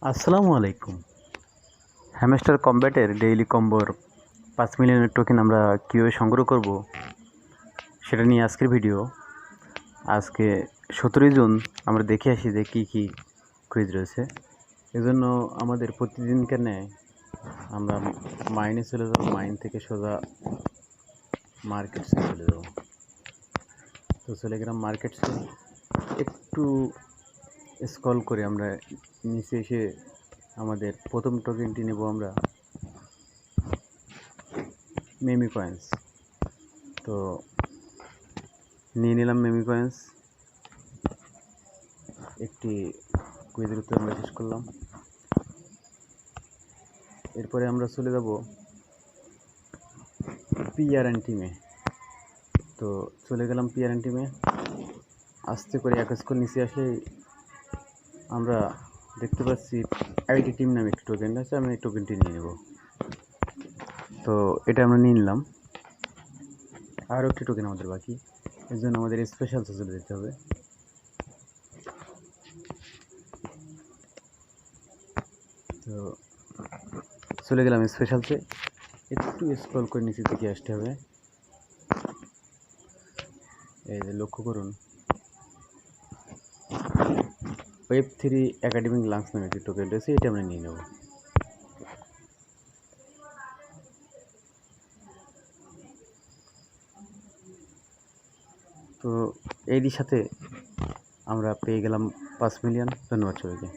আসসালামু আলাইকুম। Hamster কম্ব্যাটের daily কম্বোর 5 মিলিয়নের token আমরা কীভাবে সংগ্রহ করব সেটা নিয়ে আজকের ভিডিও। আজকে 17 জুন আমরা দেখে আসি যে কী কী কুইজ রয়েছে। এজন্য আমাদের প্রতিদিনকে ন্যায় আমরা মাইনে চলে যাব, মাইন থেকে সোজা মার্কেটসে চলে যাব। তো চলে গেলাম মার্কেটসে, একটু স্ক্রল করে আমরা নিচে এসে আমাদের প্রথম টোকেনটি নেব আমরা মেমি কয়েন্স। তো নিয়ে নিলাম মেমি কয়েন্স, একটি কুইজের উত্তর আমরা শেষ করলাম। এরপরে আমরা চলে যাব পিআরএন টিমে। তো চলে গেলাম পিআরএন টিমে, আস্তে করে এক স্কোর নিচে আসলে আমরা দেখতে পাচ্ছি আইটি টিম নামে একটি টোকেন আছে। আমি এই টোকেনটি নিয়ে নেব। তো এটা আমরা নিয়ে নিলাম। আরও একটি টোকেন আমাদের বাকি, এর জন্য আমাদের স্পেশালসে চলে যেতে হবে। তো চলে গেলাম স্পেশালসে, একটু স্ক্রল করে নিচের দিকে আসতে হবে। এই যে লক্ষ্য করুন, Web3 একাডেমিক লাঞ্চ নামে একটি টোকেন রয়েছে, এটা আমরা নিয়ে নেব। তো এরই সাথে আমরা পেয়ে গেলাম 5 মিলিয়ন। ধন্যবাদ সবাইকে।